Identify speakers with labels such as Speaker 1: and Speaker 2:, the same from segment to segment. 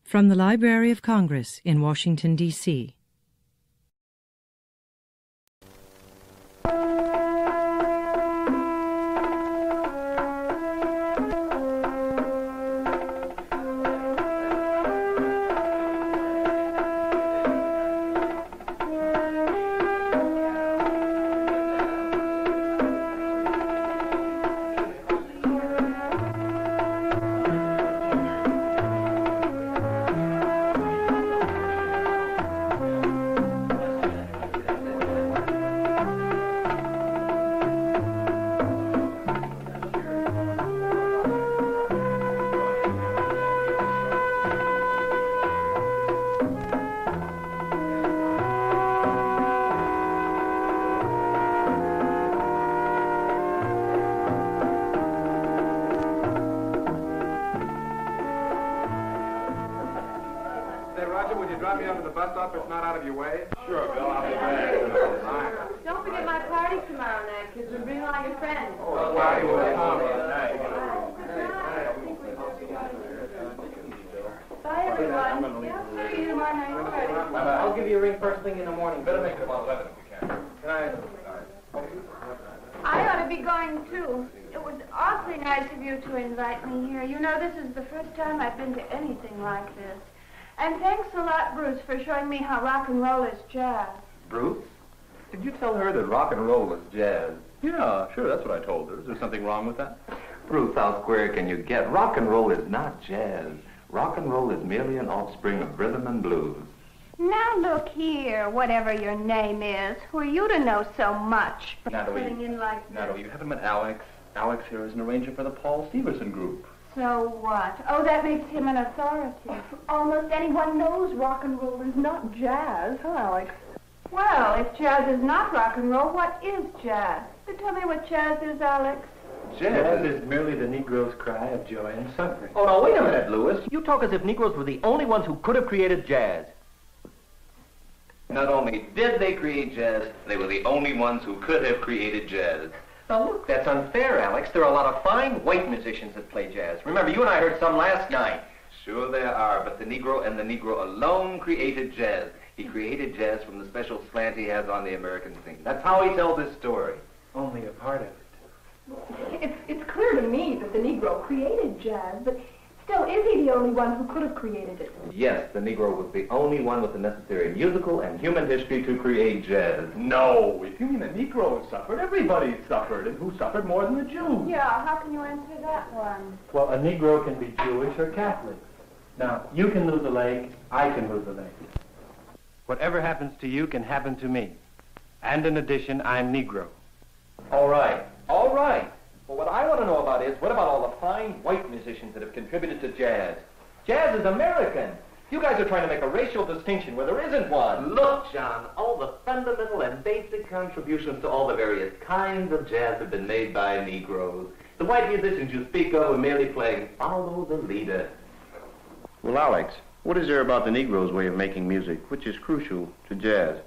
Speaker 1: From the Library of Congress in Washington, D.C.
Speaker 2: Drop me off at the bus stop if it's not out of your way? Sure, Bill. I'll be back.
Speaker 3: Don't forget my party tomorrow night, kids. We'll bring all your friends.
Speaker 2: Oh, party will come.
Speaker 3: Bye, everyone. Yeah, see you tomorrow night.
Speaker 4: I'll give you a ring first thing in the morning.
Speaker 2: Better make it about 11 if you can. Good night.
Speaker 3: I ought to be going, too. It was awfully nice of you to invite me here. You know, this is the first time I've been to anything like this. And thanks a lot, Bruce, for showing me how rock and roll is jazz.
Speaker 5: Bruce? Did you tell her that rock and roll was jazz?
Speaker 6: Yeah, sure, that's what I told her. Is there something wrong with that?
Speaker 5: Bruce, how square can you get? Rock and roll is not jazz. Rock and roll is merely an offspring of rhythm and blues.
Speaker 3: Now look here, whatever your name is, who are you to know so much? Putting in like
Speaker 6: Natalie, you haven't met Alex. Alex here is an arranger for the Paul Stevenson group.
Speaker 3: So what? Oh, that makes him an authority.
Speaker 7: Almost anyone knows rock and roll is not jazz, huh, Alex?
Speaker 3: Well, if jazz is not rock and roll, what is jazz? You tell me what jazz is, Alex.
Speaker 4: Jazz is merely the Negro's cry of joy and suffering.
Speaker 8: Oh, now, wait a minute, Louis. You talk as if Negroes were the only ones who could have created jazz.
Speaker 5: Not only did they create jazz, they were the only ones who could have created jazz.
Speaker 8: Now, look, that's unfair, Alex. There are a lot of fine white musicians that play jazz. Remember, you and I heard some last night.
Speaker 5: Sure there are, but the Negro and the Negro alone created jazz. He created jazz from the special slant he has on the American scene. That's how he tells his story.
Speaker 4: Only a part of it.
Speaker 7: It's clear to me that the Negro created jazz, but still, is he the only one who could have created it?
Speaker 5: Yes, the Negro was the only one with the necessary musical and human history to create jazz.
Speaker 6: No, if you mean the Negro suffered, everybody suffered. And who suffered more than the Jews?
Speaker 3: Yeah, how can you answer that one?
Speaker 4: Well, a Negro can be Jewish or Catholic. Now, you can lose a leg, I can lose a leg. Whatever happens to you can happen to me. And in addition, I'm Negro.
Speaker 8: All right, all right. But what I want to know about is, what about all the fine white musicians that have contributed to jazz? Jazz is American. You guys are trying to make a racial distinction where there isn't one.
Speaker 5: Look, John, all the fundamental and basic contributions to all the various kinds of jazz have been made by Negroes. The white musicians you speak of are merely playing follow the leader.
Speaker 9: Well, Alex, what is there about the Negro's way of making music which is crucial to jazz?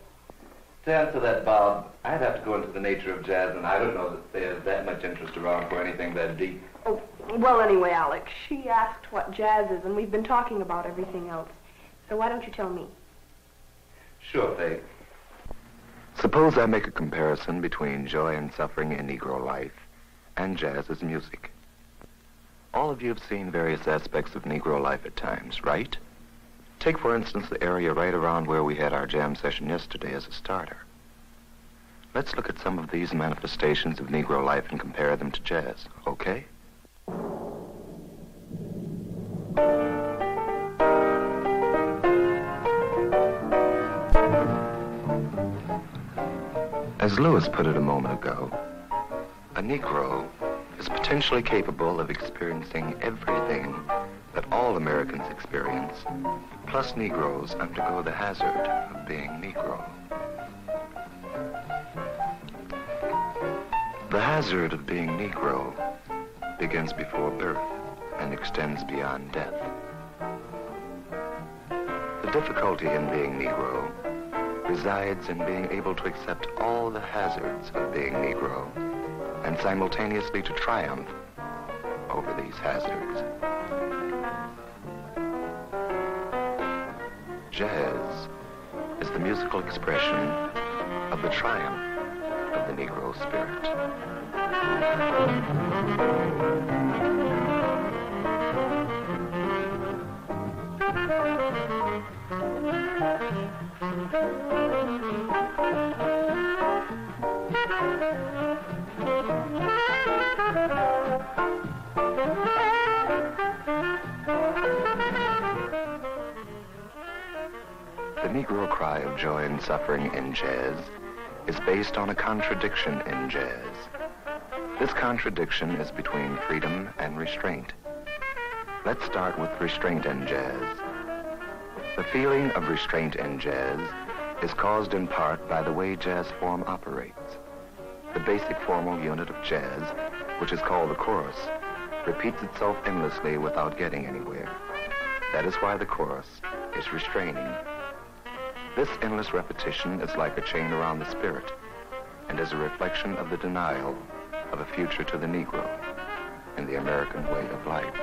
Speaker 5: To answer that, Bob, I'd have to go into the nature of jazz, and I don't know that there's that much interest around for anything that deep.
Speaker 7: Oh, well, anyway, Alex, she asked what jazz is, and we've been talking about everything else. So why don't you tell me?
Speaker 5: Sure, Faye.
Speaker 10: Suppose I make a comparison between joy and suffering in Negro life and jazz as music. All of you have seen various aspects of Negro life at times, right? Take, for instance, the area right around where we had our jam session yesterday as a starter. Let's look at some of these manifestations of Negro life and compare them to jazz, okay? As Lewis put it a moment ago, a Negro is potentially capable of experiencing everything that all Americans experience, plus Negroes undergo the hazard of being Negro. The hazard of being Negro begins before birth and extends beyond death. The difficulty in being Negro resides in being able to accept all the hazards of being Negro and simultaneously to triumph over these hazards. jazz is the musical expression of the triumph of the Negro spirit. The Negro cry of joy and suffering in jazz is based on a contradiction in jazz. This contradiction is between freedom and restraint. Let's start with restraint in jazz. The feeling of restraint in jazz is caused in part by the way jazz form operates. The basic formal unit of jazz, which is called the chorus, repeats itself endlessly without getting anywhere. That is why the chorus is restraining. This endless repetition is like a chain around the spirit and is a reflection of the denial of a future to the Negro in the American way of life.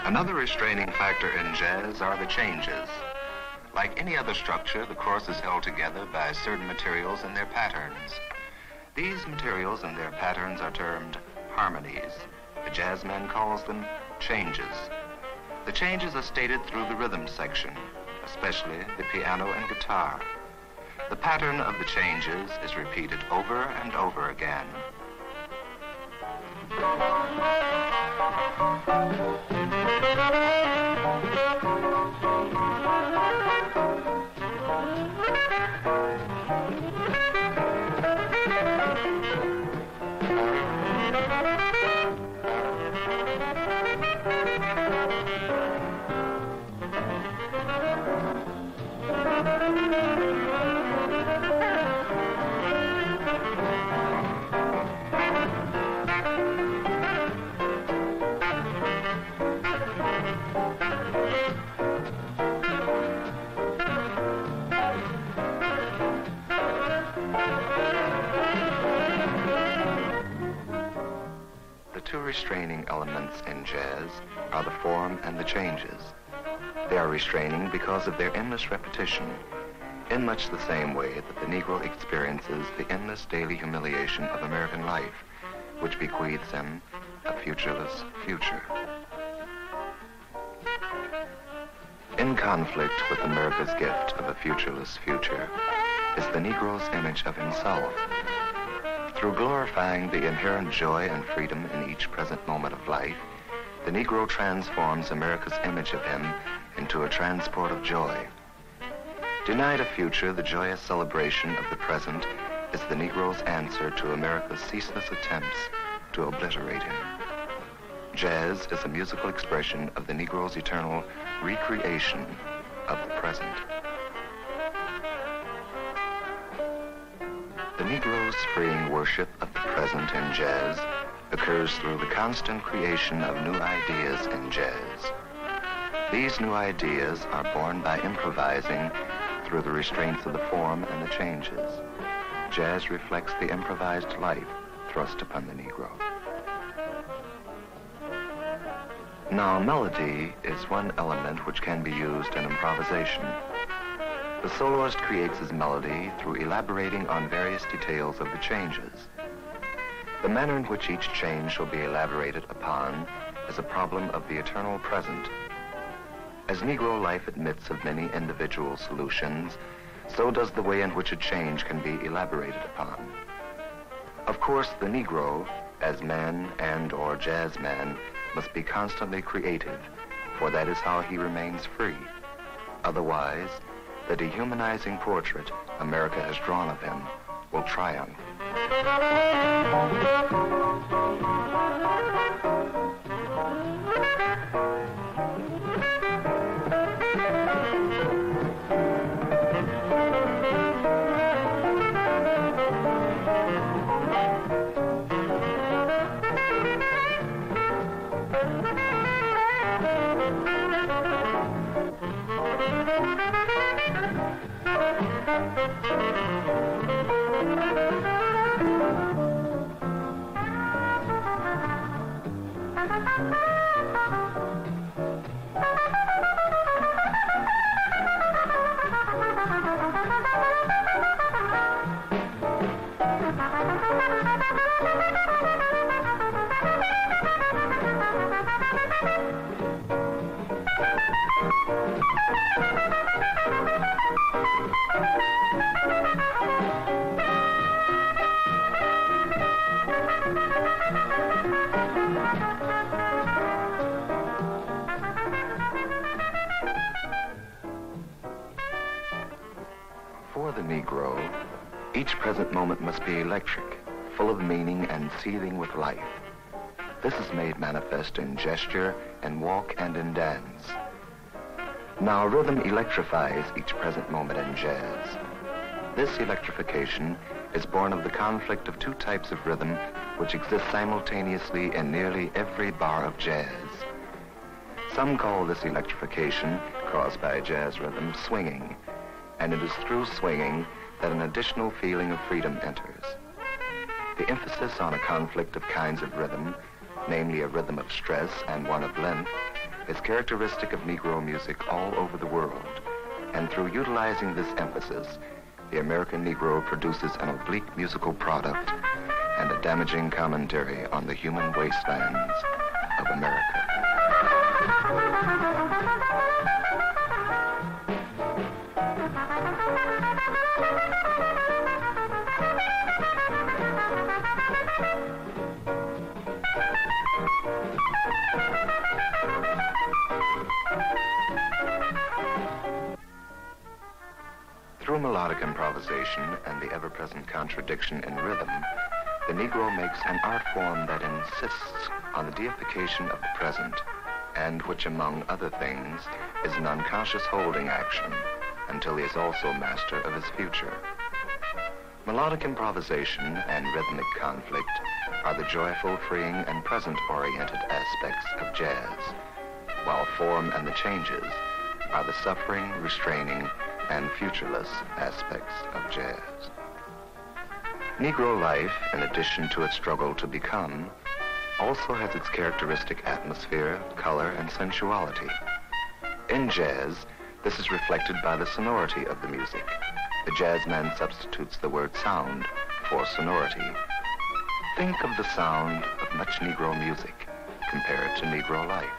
Speaker 10: Another restraining factor in jazz are the changes. Like any other structure, the chorus is held together by certain materials and their patterns. These materials and their patterns are termed harmonies. The jazzman calls them changes. The changes are stated through the rhythm section, especially the piano and guitar. The pattern of the changes is repeated over and over again. Two restraining elements in jazz are the form and the changes. They are restraining because of their endless repetition, in much the same way that the Negro experiences the endless daily humiliation of American life, which bequeaths him a futureless future. In conflict with America's gift of a futureless future is the Negro's image of himself. Through glorifying the inherent joy and freedom in each present moment of life, the Negro transforms America's image of him into a transport of joy. Denied a future, the joyous celebration of the present is the Negro's answer to America's ceaseless attempts to obliterate him. Jazz is a musical expression of the Negro's eternal recreation of the present. The Negro's freeing worship of the present in jazz occurs through the constant creation of new ideas in jazz. These new ideas are born by improvising through the restraints of the form and the changes. Jazz reflects the improvised life thrust upon the Negro. Now, melody is one element which can be used in improvisation. The soloist creates his melody through elaborating on various details of the changes. The manner in which each change shall be elaborated upon is a problem of the eternal present. As Negro life admits of many individual solutions, so does the way in which a change can be elaborated upon. Of course, the Negro, as man and or jazz man, must be constantly creative, for that is how he remains free. Otherwise, the dehumanizing portrait America has drawn of him will triumph. For the Negro, each present moment must be electric, full of meaning and seething with life. This is made manifest in gesture, in walk, and in dance. Now, rhythm electrifies each present moment in jazz. This electrification is born of the conflict of two types of rhythm which exist simultaneously in nearly every bar of jazz. Some call this electrification, caused by jazz rhythm, swinging, and it is through swinging that an additional feeling of freedom enters. The emphasis on a conflict of kinds of rhythm, namely a rhythm of stress and one of length, is characteristic of Negro music all over the world. And through utilizing this emphasis, the American Negro produces an oblique musical product and a damaging commentary on the human wastelands of America. Through melodic improvisation and the ever-present contradiction in rhythm, the Negro makes an art form that insists on the deification of the present, and which, among other things, is an unconscious holding action until he is also master of his future. Melodic improvisation and rhythmic conflict are the joyful, freeing, and present-oriented aspects of jazz, while form and the changes are the suffering, restraining, and futureless aspects of jazz. Negro life, in addition to its struggle to become, also has its characteristic atmosphere, color, and sensuality. In jazz, this is reflected by the sonority of the music. The jazzman substitutes the word sound for sonority. Think of the sound of much Negro music compared to Negro life.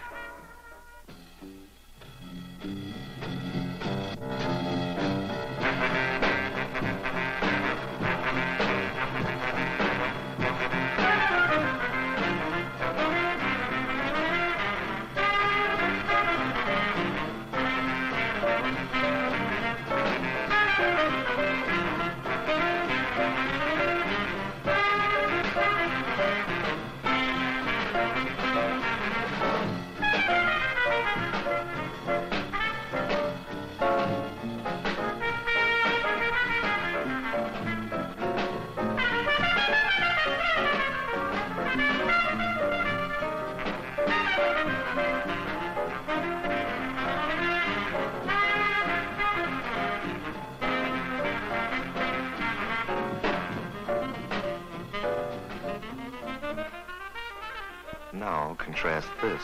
Speaker 10: Now contrast this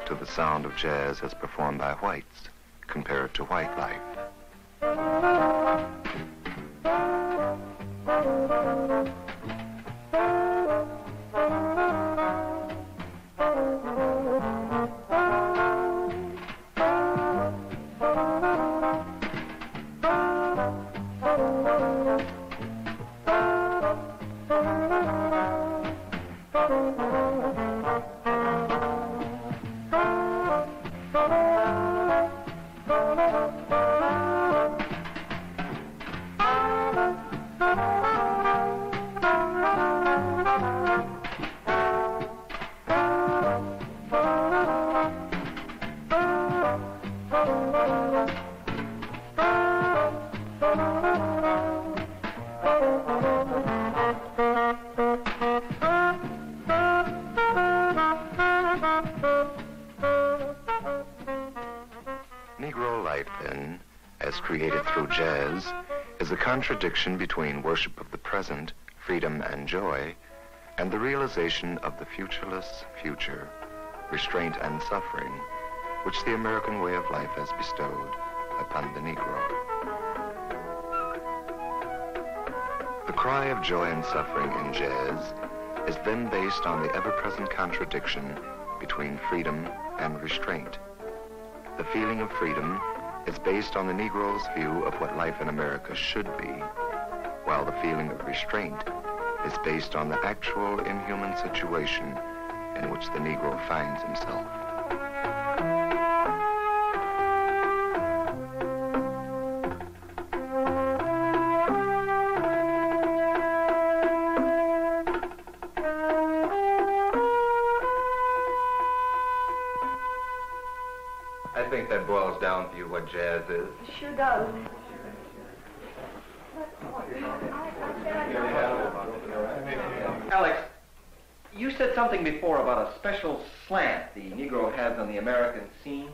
Speaker 10: to the sound of jazz as performed by whites, compared to white life. Negro life, then, as created through jazz, is a contradiction between worship of the present, freedom and joy, and the realization of the futureless future, restraint and suffering, which the American way of life has bestowed upon the Negro. The cry of joy and suffering in jazz is then based on the ever-present contradiction between freedom and restraint. The feeling of freedom is based on the Negro's view of what life in America should be, while the feeling of restraint is based on the actual inhuman situation in which the Negro finds himself.
Speaker 5: I think that boils down for you what jazz is.
Speaker 7: It sure does.
Speaker 8: Alex, you said something before about a special slant the Negro has on the American scene.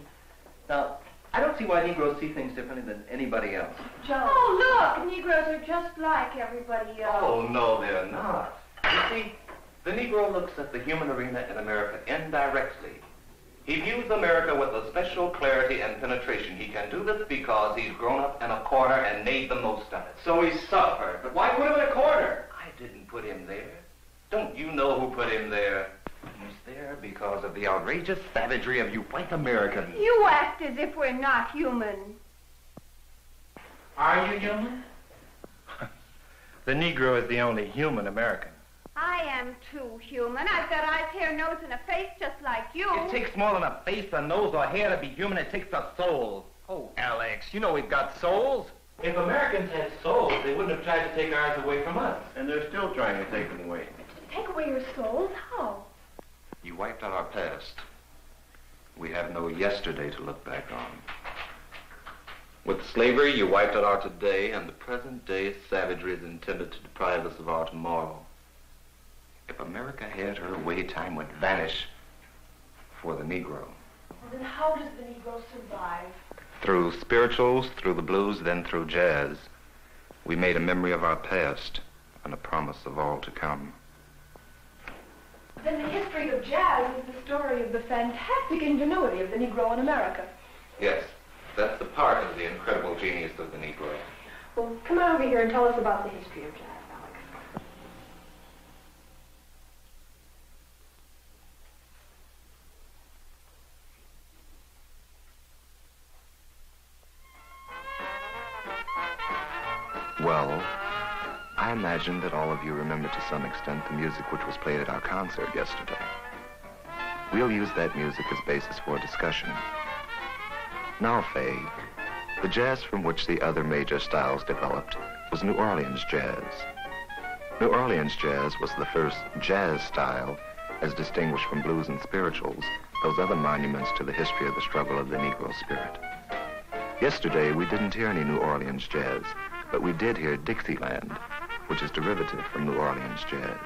Speaker 8: Now, I don't see why Negroes see things differently than anybody else.
Speaker 7: Joe.
Speaker 3: Oh, look, Negroes are just like everybody else.
Speaker 5: Oh, no, they're not. You see, the Negro looks at the human arena in America indirectly. He views America with a special clarity and penetration. He can do this because he's grown up in a corner and made the most of it.
Speaker 8: So he suffered, but why put him in a corner?
Speaker 5: I didn't put him there. Don't you know who put him there? He's there because of the outrageous savagery of you white Americans.
Speaker 3: You act as if we're not human.
Speaker 4: Are you human? The Negro is the only human American.
Speaker 3: I am too human. I've got eyes, hair, nose, and a face just like you.
Speaker 5: It takes more than a face, a nose, or hair to be human. It takes a soul.
Speaker 8: Oh, Alex, you know we've got souls.
Speaker 5: If Americans had souls, they wouldn't have tried to take ours away from us.
Speaker 9: And they're still trying to take them away.
Speaker 7: Take away your souls? How?
Speaker 10: You wiped out our past. We have no yesterday to look back on.
Speaker 5: With slavery, you wiped out our today, and the present day savagery is intended to deprive us of our tomorrow.
Speaker 10: If America had her way, time would vanish for the Negro.
Speaker 7: Well, then how does the Negro survive?
Speaker 10: Through spirituals, through the blues, then through jazz, we made a memory of our past and a promise of all to come.
Speaker 7: Then the history of jazz is the story of the fantastic ingenuity of the Negro in America.
Speaker 5: Yes, that's the part of the incredible genius of the Negro.
Speaker 7: Well, come on over here and tell us about the history of jazz, Alex.
Speaker 10: Well, I imagine that all of you remember to some extent the music which was played at our concert yesterday. We'll use that music as basis for discussion. Now, Faye, the jazz from which the other major styles developed was New Orleans jazz. New Orleans jazz was the first jazz style, as distinguished from blues and spirituals, those other monuments to the history of the struggle of the Negro spirit. Yesterday, we didn't hear any New Orleans jazz, but we did hear Dixieland, which is derivative from New Orleans jazz.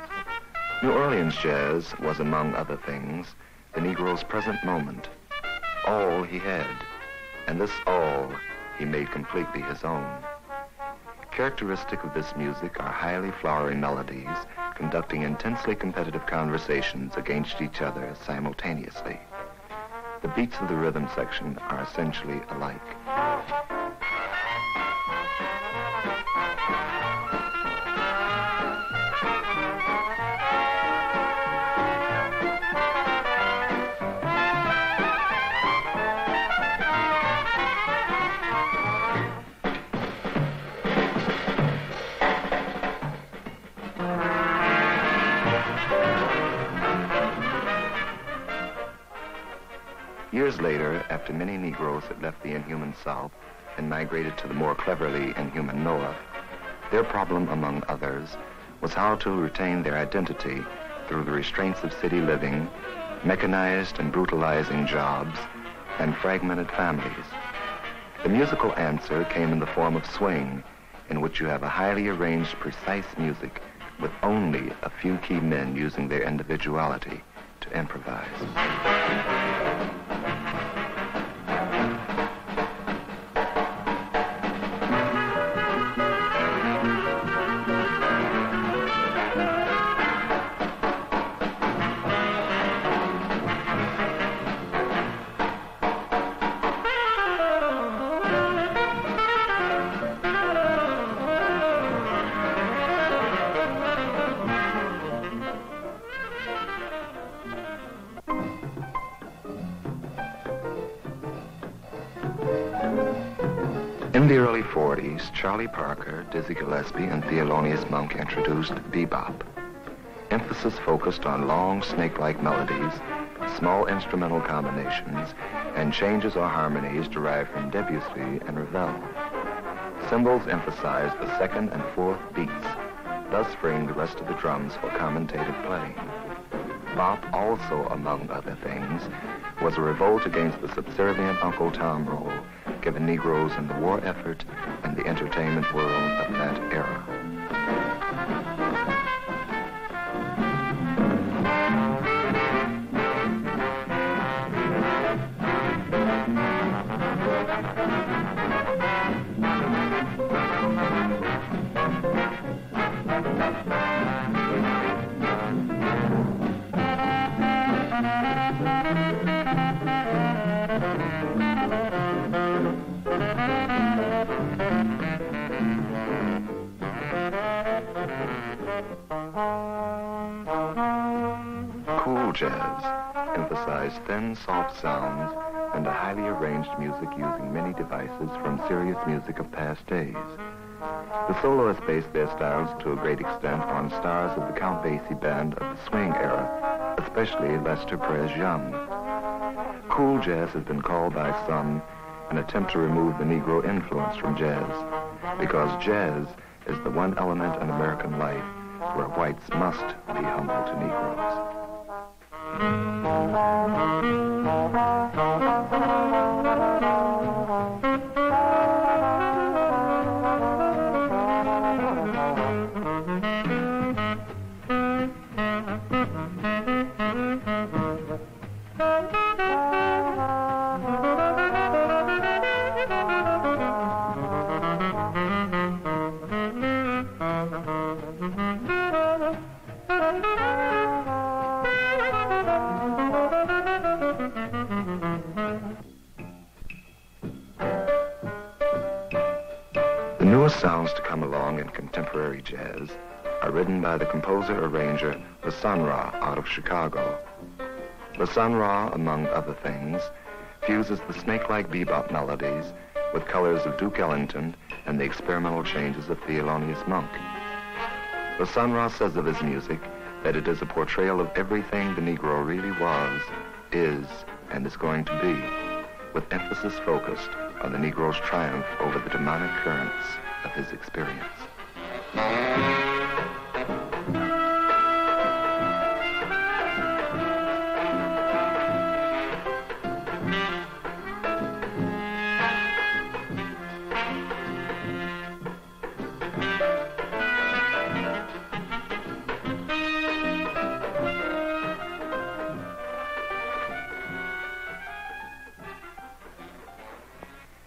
Speaker 10: New Orleans jazz was, among other things, the Negro's present moment, all he had, and this all he made completely his own. Characteristic of this music are highly flowery melodies conducting intensely competitive conversations against each other simultaneously. The beats of the rhythm section are essentially alike. Years later, after many Negroes had left the inhuman South and migrated to the more cleverly inhuman North, their problem, among others, was how to retain their identity through the restraints of city living, mechanized and brutalizing jobs, and fragmented families. The musical answer came in the form of swing, in which you have a highly arranged, precise music with only a few key men using their individuality to improvise. In the early 40s, Charlie Parker, Dizzy Gillespie, and Thelonious Monk introduced bebop. Emphasis focused on long, snake-like melodies, small instrumental combinations, and changes or harmonies derived from Debussy and Ravel. Cymbals emphasized the second and fourth beats, thus freeing the rest of the drums for commentative playing. Bop also, among other things, was a revolt against the subservient Uncle Tom role given Negroes in the war effort and the entertainment world of that era. Cool jazz emphasized thin, soft sounds and a highly arranged music using many devices from serious music of past days. The soloists based their styles to a great extent on stars of the Count Basie band of the swing era, especially Lester Prez Young. Cool jazz has been called by some an attempt to remove the Negro influence from jazz, because jazz is the one element in American life where whites must be humble to Negroes. The newest sounds to come along in contemporary jazz are written by the composer-arranger La Sun Ra out of Chicago. La Sun Ra, among other things, fuses the snake-like bebop melodies with colors of Duke Ellington and the experimental changes of Thelonious Monk. La Sun Ra says of his music that it is a portrayal of everything the Negro really was, is, and is going to be, with emphasis focused on the Negro's triumph over the demonic currents of his experience.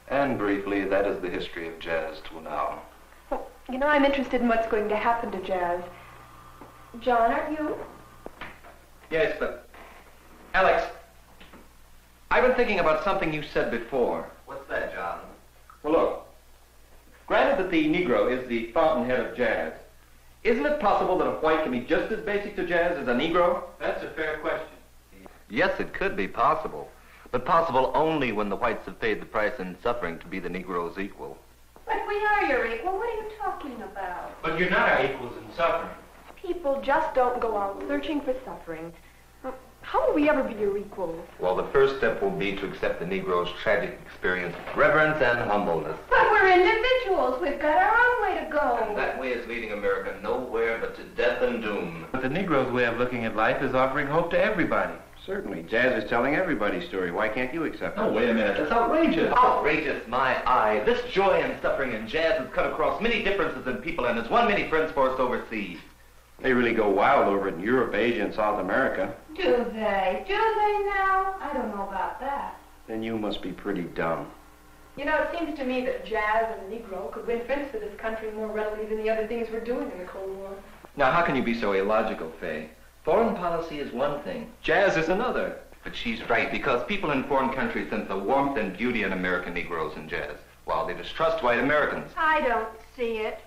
Speaker 5: And briefly, that is the history of jazz till now.
Speaker 7: Well, you know, I'm interested in what's going to happen to jazz. John, aren't you?
Speaker 8: Yes, but... Alex, I've been thinking about something you said before.
Speaker 5: What's that, John?
Speaker 8: Well, look. Granted that the Negro is the fountainhead of jazz, isn't it possible that a white can be just as basic to jazz as a Negro?
Speaker 6: That's a fair question.
Speaker 5: Yes, it could be possible, but possible only when the whites have paid the price in suffering to be the Negro's equal.
Speaker 3: But we are your equal. What are you talking about?
Speaker 6: But you're not our equals in suffering.
Speaker 7: People just don't go out searching for suffering. How will we ever be your equals?
Speaker 5: Well, the first step will be to accept the Negro's tragic experience with reverence and humbleness.
Speaker 3: But we're individuals. We've got our own way to go.
Speaker 5: And that way is leading America nowhere but to death and doom.
Speaker 4: But the Negro's way of looking at life is offering hope to everybody.
Speaker 9: Certainly. Jazz is telling everybody's story. Why can't you accept it?
Speaker 8: Oh, wait a minute. That's outrageous.
Speaker 5: Outrageous, my eye. This joy and suffering in jazz has cut across many differences in people and has won many friends for us overseas.
Speaker 9: They really go wild over it in Europe, Asia, and South America.
Speaker 3: Do they? Do they now? I don't know about that.
Speaker 9: Then you must be pretty dumb.
Speaker 7: You know, it seems to me that jazz and the Negro could win friends for this country more readily than the other things we're doing in the Cold War.
Speaker 8: Now, how can you be so illogical, Faye? Foreign policy is one thing. Jazz is another.
Speaker 5: But she's right, because people in foreign countries sense the warmth and beauty in American Negroes in jazz, while they distrust white Americans.
Speaker 3: I don't see it.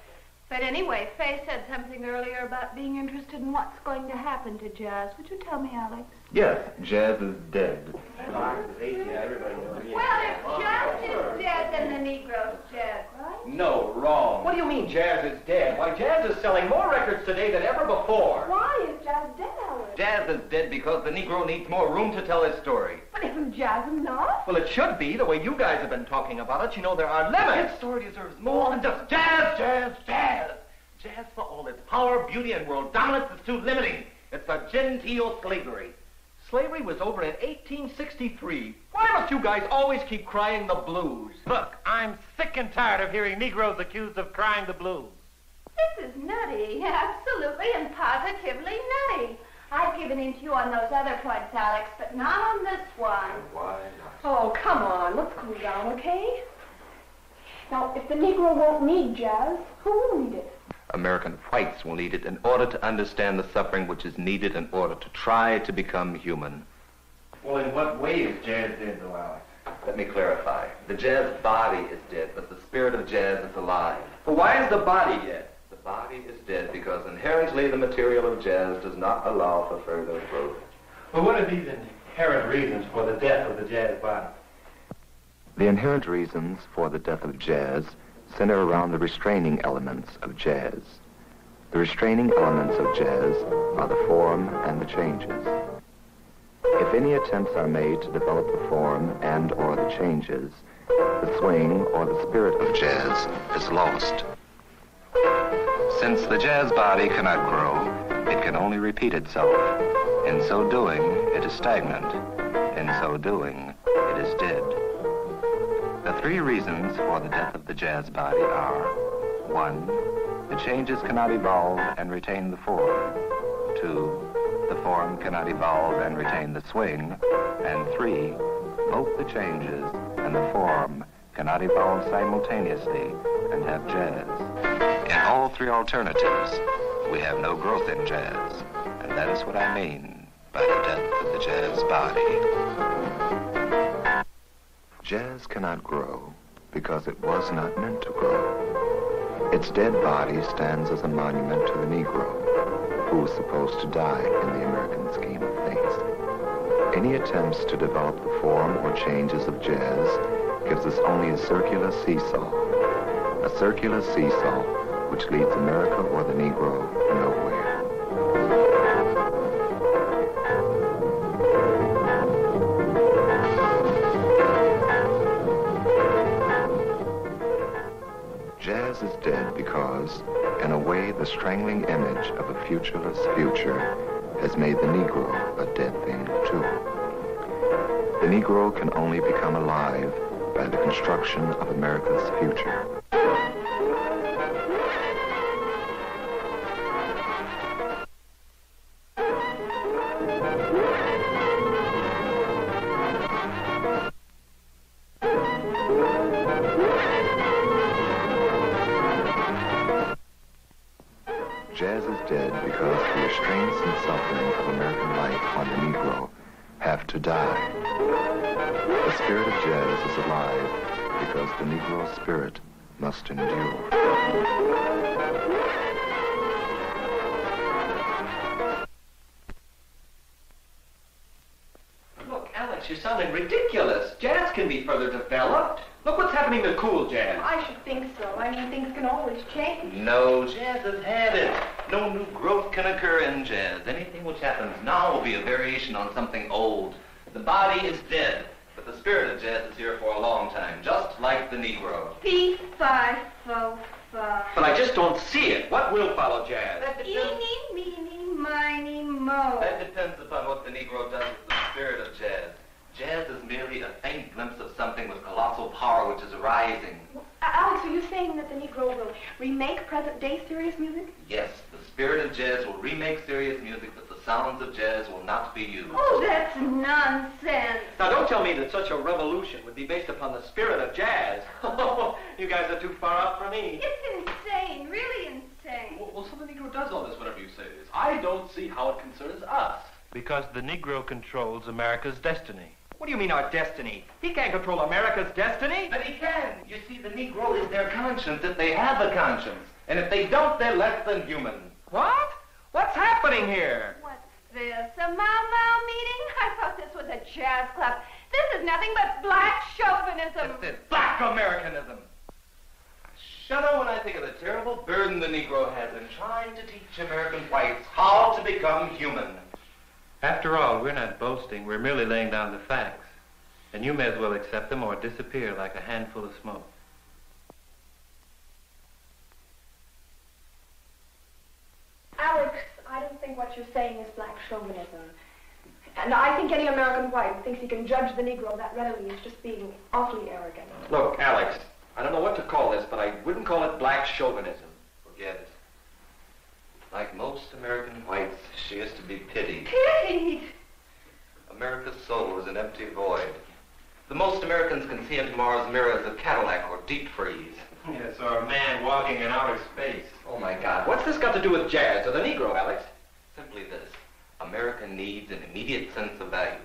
Speaker 3: But anyway, Faye said something earlier about being interested in what's going to happen to jazz. Would you tell me, Alex?
Speaker 10: Yes, jazz is dead.
Speaker 3: Well, if jazz is dead, then the Negro's dead, right?
Speaker 8: No, wrong. What do you mean jazz is dead? Why, jazz is selling more records today than ever before.
Speaker 3: Why is jazz dead, Alex?
Speaker 5: Jazz is dead because the Negro needs more room to tell his story.
Speaker 3: But isn't jazz enough?
Speaker 8: Well, it should be. The way you guys have been talking about it, you know there are limits.
Speaker 5: His story deserves more than just jazz, jazz, jazz. Jazz, for all its power, beauty, and world dominance, is too limiting. It's a genteel slavery.
Speaker 8: Slavery was over in 1863. Why must you guys always keep crying the blues?
Speaker 4: Look, I'm sick and tired of hearing Negroes accused of crying the blues.
Speaker 3: This is nutty. Absolutely and positively nutty. I've given in to you on those other points, Alex, but not on this one.
Speaker 5: Why not?
Speaker 7: Oh, come on. Let's cool down, okay? Now, if the Negro won't need jazz, who will need it?
Speaker 5: American whites will need it in order to understand the suffering which is needed in order to try to become human.
Speaker 4: Well, in what way is jazz dead, though, Alex?
Speaker 5: Let me clarify. The jazz body is dead, but the spirit of jazz is alive.
Speaker 8: But why is the body dead?
Speaker 5: The body is dead because inherently the material of jazz does not allow for further growth.
Speaker 4: Well, what are these inherent reasons for the death of the jazz body?
Speaker 10: The inherent reasons for the death of jazz center around the restraining elements of jazz. The restraining elements of jazz are the form and the changes. If any attempts are made to develop the form and or the changes, the swing or the spirit of jazz is lost. Since the jazz body cannot grow, it can only repeat itself. In so doing, it is stagnant. In so doing, it is dead. The three reasons for the death of the jazz body are: 1, the changes cannot evolve and retain the form; 2, the form cannot evolve and retain the swing; and 3, both the changes and the form cannot evolve simultaneously and have jazz. In all three alternatives, we have no growth in jazz, and that is what I mean by the death of the jazz body. Jazz cannot grow because it was not meant to grow. Its dead body stands as a monument to the Negro, who was supposed to die in the American scheme of things. Any attempts to develop the form or changes of jazz gives us only a circular seesaw which leads America or the Negro nowhere. Jazz is dead because, in a way, the strangling image of a futureless future has made the Negro a dead thing, too. The Negro can only become alive by the construction of America's future. Jazz is dead because the restraints and suffering of American life on the Negro have to die. The spirit of jazz is alive because the Negro spirit must endure.
Speaker 8: Look, Alex, you're sounding ridiculous. Jazz can be further developed. Look what's happening to cool jazz.
Speaker 7: I should think so. I mean, things can always change.
Speaker 5: No, jazz has had it. No new growth can occur in jazz. Anything which happens now will be a variation on something old. The body is dead, but the spirit of jazz is here for a long time, just like the Negro.
Speaker 3: Fee, fi, fo, fa.
Speaker 8: But I just don't see it. What will follow jazz?
Speaker 3: Eeny, meeny, miny, mo.
Speaker 5: That depends upon what the Negro does with the spirit of jazz. Jazz is merely a faint glimpse of something with colossal power which is arising.
Speaker 7: Alex, are you saying that the Negro will remake present-day serious music?
Speaker 5: Yes, the spirit of jazz will remake serious music, but the sounds of jazz will not be used.
Speaker 8: Don't tell me that such a revolution would be based upon the spirit of jazz. You guys are too far out for me.
Speaker 3: It's insane, really insane.
Speaker 6: Well, so the Negro does all this whenever you say this. I don't see how it concerns us.
Speaker 4: Because the Negro controls America's destiny.
Speaker 8: What do you mean, our destiny? He can't control America's destiny.
Speaker 5: But he can. You see, the Negro is their conscience if they have a conscience. And if they don't, they're less than human.
Speaker 8: What? What's happening here?
Speaker 3: What's this, a Mau Mau meeting? I thought this was a jazz club. This is nothing but black chauvinism.
Speaker 5: That's it, black Americanism. I shudder when I think of the terrible burden the Negro has in trying to teach American whites how to become human.
Speaker 4: After all, we're not boasting, we're merely laying down the facts. And you may as well accept them or disappear like a handful of smoke.
Speaker 7: Alex, I don't think what you're saying is black chauvinism. And I think any American white who thinks he can judge the Negro that readily is just being awfully arrogant.
Speaker 8: Look, Alex, I don't know what to call this, but I wouldn't call it black chauvinism.
Speaker 5: Forget it. Like most American whites, she is to be pitied.
Speaker 3: Pitied?
Speaker 5: America's soul is an empty void. The most Americans can see in tomorrow's mirror is a Cadillac or deep freeze.
Speaker 4: Yes, or a man walking in outer space.
Speaker 8: Oh, my God. What's this got to do with jazz or the Negro, Alex?
Speaker 5: Simply this. America needs an immediate sense of values.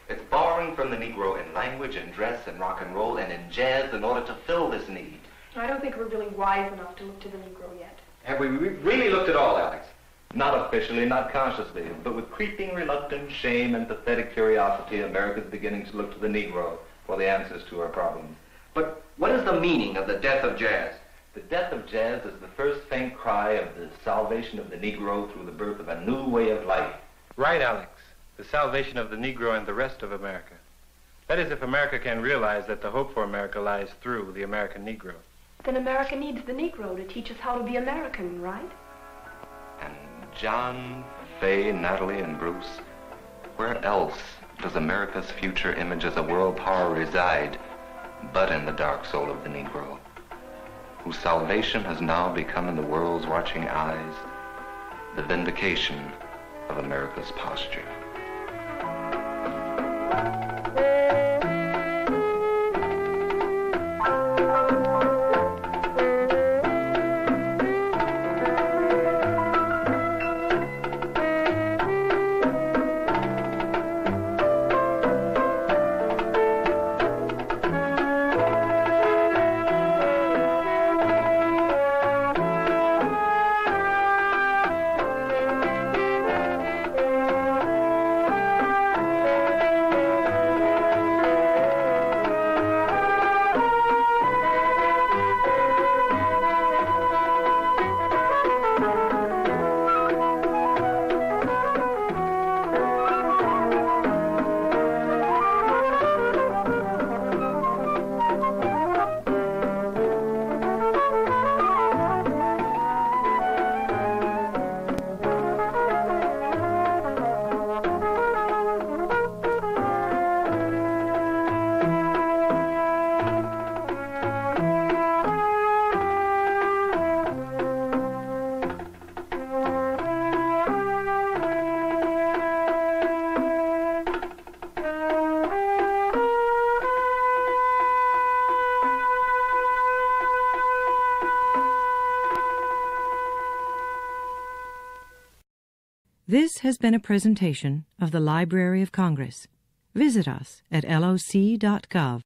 Speaker 5: It's borrowing from the Negro in language and dress and rock and roll and in jazz in order to fill this need.
Speaker 7: I don't think we're really wise enough to look to the Negro yet.
Speaker 8: Have we really looked at all, Alex?
Speaker 5: Not officially, not consciously, but with creeping reluctance, shame, and pathetic curiosity, America's beginning to look to the Negro for the answers to her problems.
Speaker 8: But what is the meaning of the death of jazz?
Speaker 5: The death of jazz is the first faint cry of the salvation of the Negro through the birth of a new way of life.
Speaker 4: Right, Alex. The salvation of the Negro and the rest of America. That is, if America can realize that the hope for America lies through the American Negro.
Speaker 7: Then America needs the Negro to teach us how to be American, right?
Speaker 10: And John, Fay, Natalie, and Bruce, where else does America's future image as a world power reside but in the dark soul of the Negro, whose salvation has now become in the world's watching eyes the vindication of America's posture.
Speaker 1: This has been a presentation of the Library of Congress. Visit us at loc.gov.